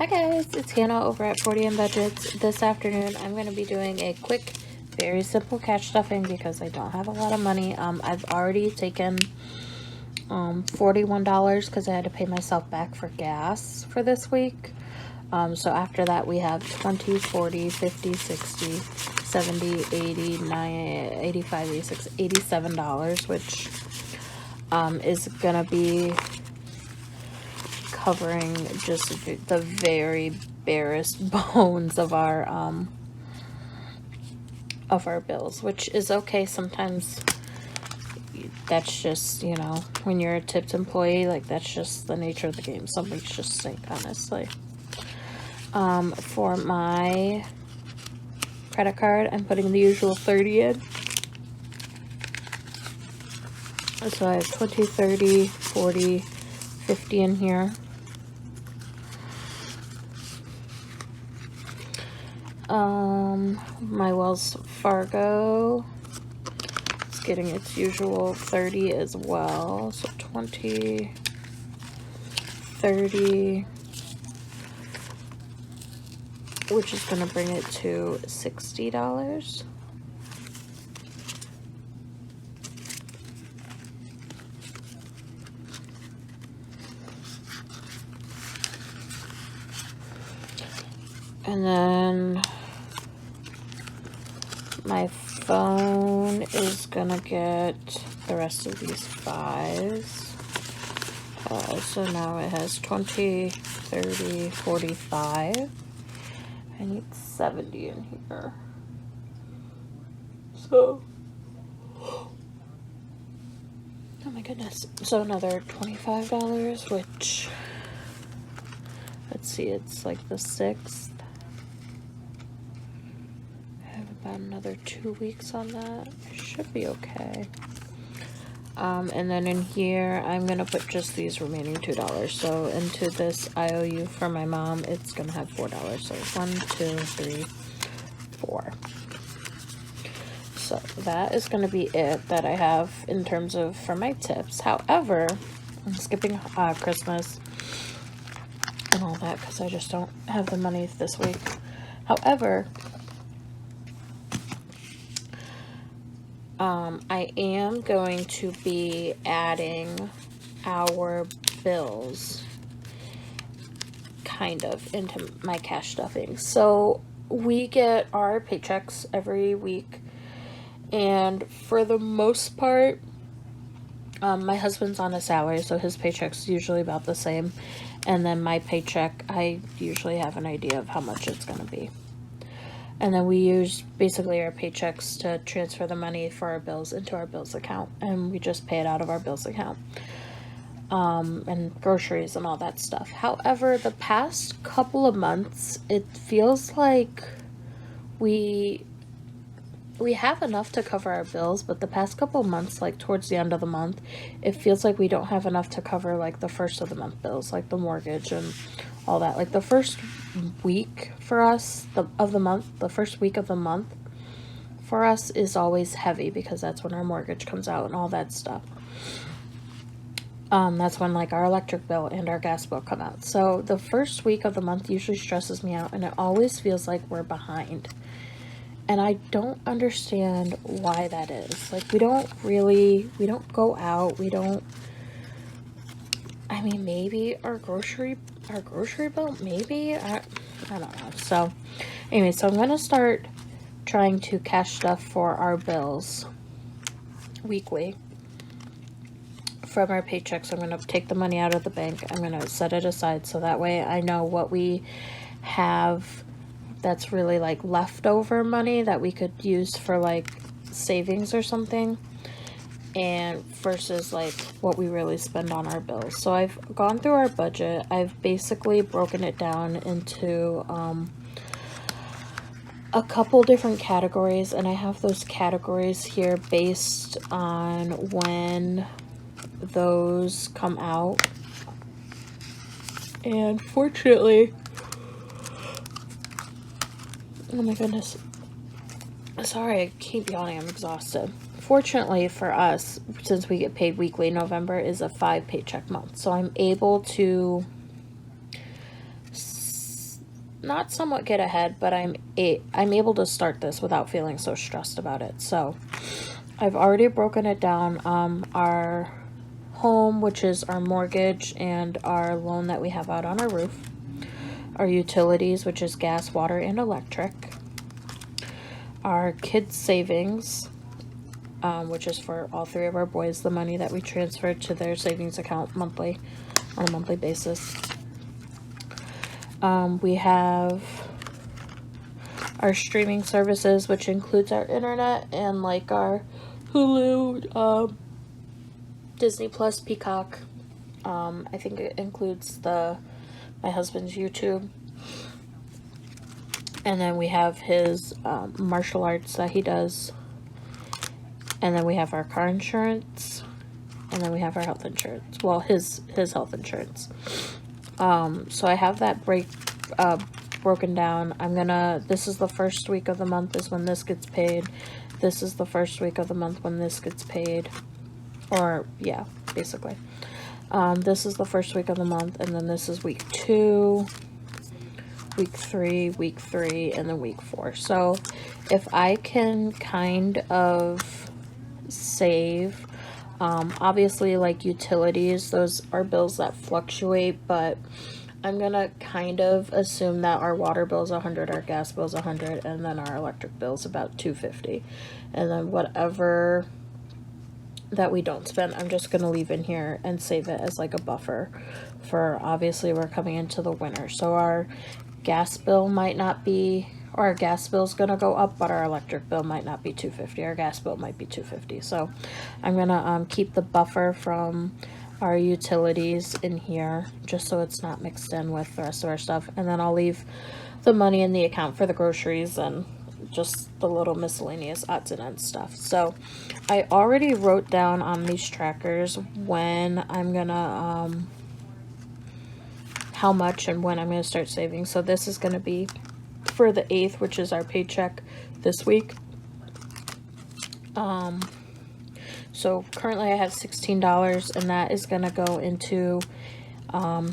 Hi guys, it's Hannah over at 40M Budgets. This afternoon I'm going to be doing a quick, very simple cash stuffing because I don't have a lot of money. I've already taken $41 because I had to pay myself back for gas for this week. So after that we have 20, 40, 50, 60, 70, 80, 90, 85, 86, $87, which is going to be covering just the very barest bones of our bills, which is okay. Sometimes that's just, you know, when you're a tipped employee, like that's just the nature of the game. Some weeks just stink, honestly. For my credit card, I'm putting the usual 30 in. So I have 20, 30, 40, 50 in here. My Wells Fargo is getting its usual 30 as well. So 20, 30, which is going to bring it to $60. And then my phone is gonna get the rest of these 5s. So now it has 20, 30, 45. I need 70 in here. So, oh my goodness. So another $25, which, let's see, it's like the 6th. About another 2 weeks on that. Should be okay. And then in here I'm gonna put just these remaining $2. So into this IOU for my mom, it's gonna have $4. So 1, 2, 3, 4. So that is gonna be it that I have in terms of for my tips. However, I'm skipping Christmas and all that because I just don't have the money this week. However, I am going to be adding our bills kind of into my cash stuffing. So we get our paychecks every week, and for the most part, my husband's on a salary, so his paycheck's usually about the same, and then my paycheck, I usually have an idea of how much it's going to be. And then we use basically our paychecks to transfer the money for our bills into our bills account. And we just pay it out of our bills account. And groceries and all that stuff. However, the past couple of months, it feels like we have enough to cover our bills. But the past couple of months, like towards the end of the month, it feels like we don't have enough to cover like the first of the month bills. Like the mortgage and all that. Like the first week for us the first week of the month for us is always heavy because that's when our mortgage comes out and all that stuff. That's when like our electric bill and our gas bill come out. So the first week of the month usually stresses me out, and it always feels like we're behind, and I don't understand why that is. Like we don't go out, I mean, maybe our grocery bill, maybe, I don't know. So anyway, so I'm going to start trying to cash stuff for our bills weekly from our paychecks. I'm going to take the money out of the bank. I'm going to set it aside so that way I know what we have that's really like leftover money that we could use for like savings or something, and versus like what we really spend on our bills. So I've gone through our budget. I've basically broken it down into a couple different categories, and I have those categories here based on when those come out. And fortunately, oh my goodness, sorry, I keep yawning, I'm exhausted. Fortunately for us, since we get paid weekly, November is a 5 paycheck month. So I'm able to not somewhat get ahead, but I'm able to start this without feeling so stressed about it. So I've already broken it down. Our home, which is our mortgage and our loan that we have out on our roof, our utilities, which is gas, water, and electric, our kids' savings, which is for all three of our boys, the money that we transfer to their savings account monthly, on a monthly basis. We have our streaming services, which includes our internet and like our Hulu, Disney Plus, Peacock. I think it includes my husband's YouTube. And then we have his martial arts that he does. And then we have our car insurance. And then we have our health insurance. Well, his health insurance. So I have that broken down. This is the first week of the month is when this gets paid. This is the first week of the month when this gets paid. Or, yeah, basically. This is the first week of the month, and then this is week 2, week 3, and then week 4. So if I can kind of save, obviously like utilities, those are bills that fluctuate, but I'm gonna kind of assume that our water bill's 100, our gas bill's 100, and then our electric bill's about 250. And then whatever that we don't spend, I'm just gonna leave in here and save it as like a buffer for, obviously we're coming into the winter. So our gas bill might not be, or our gas bill's gonna go up, but our electric bill might not be 250. Our gas bill might be 250. So I'm gonna keep the buffer from our utilities in here just so it's not mixed in with the rest of our stuff, and then I'll leave the money in the account for the groceries and just the little miscellaneous odds and ends stuff. So I already wrote down on these trackers when I'm gonna how much and when I'm gonna start saving. So this is gonna be for the 8th, which is our paycheck this week. So currently I have $16, and that is gonna go into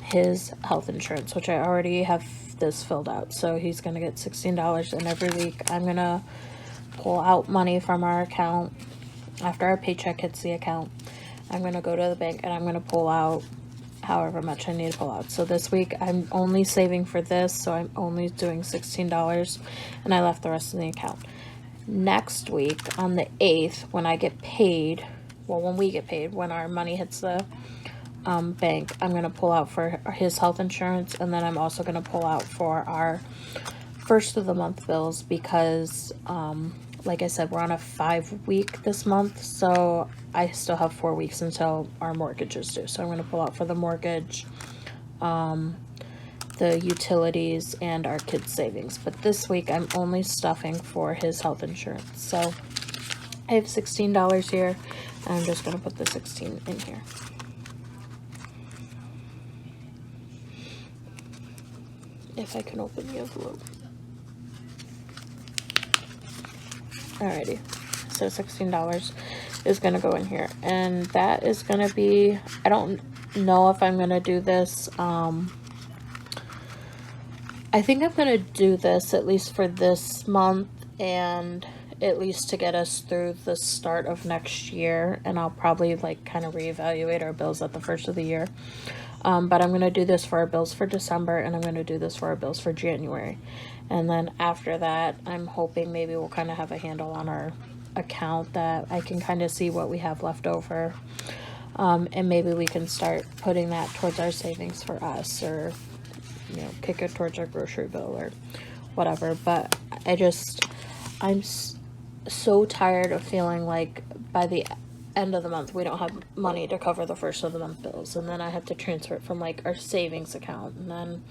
his health insurance, which I already have this filled out. So he's gonna get $16, and every week I'm gonna pull out money from our account after our paycheck hits the account. I'm gonna go to the bank and I'm gonna pull out however much I need to pull out. So this week I'm only saving for this, so I'm only doing $16, and I left the rest in the account. Next week on the 8th, when I get paid, well, when we get paid, when our money hits the bank, I'm going to pull out for his health insurance, and then I'm also going to pull out for our first of the month bills because, like I said, we're on a 5-week this month, so I still have 4 weeks until our mortgage is due. So I'm going to pull out for the mortgage, the utilities, and our kids' savings. But this week I'm only stuffing for his health insurance. So I have $16 here, and I'm just going to put the 16 in here. If I can open the envelope. Alrighty, so $16 is going to go in here, and that is going to be, I don't know if I'm going to do this, I think I'm going to do this at least for this month, and at least to get us through the start of next year, and I'll probably like kind of reevaluate our bills at the first of the year. But I'm going to do this for our bills for December, and I'm going to do this for our bills for January. And then after that, I'm hoping maybe we'll kind of have a handle on our account that I can kind of see what we have left over. And maybe we can start putting that towards our savings for us, or, you know, kick it towards our grocery bill or whatever. But I'm so tired of feeling like by the end of the month we don't have money to cover the first of the month bills, and then I have to transfer it from like our savings account, and then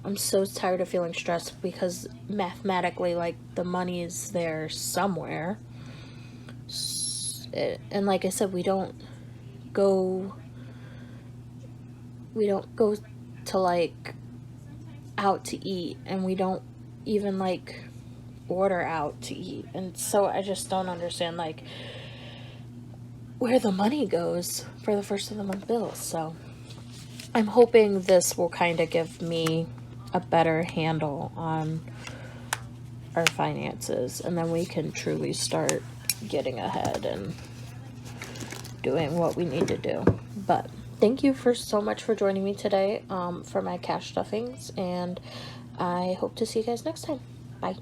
I'm so tired of feeling stressed because mathematically, like, the money is there somewhere, and like I said, we don't go to like out to eat, and we don't even like order out to eat, and so I just don't understand like where the money goes for the first of the month bills. So I'm hoping this will kind of give me a better handle on our finances, and then we can truly start getting ahead and doing what we need to do. But thank you for so much for joining me today for my cash stuffings, and I hope to see you guys next time. Bye.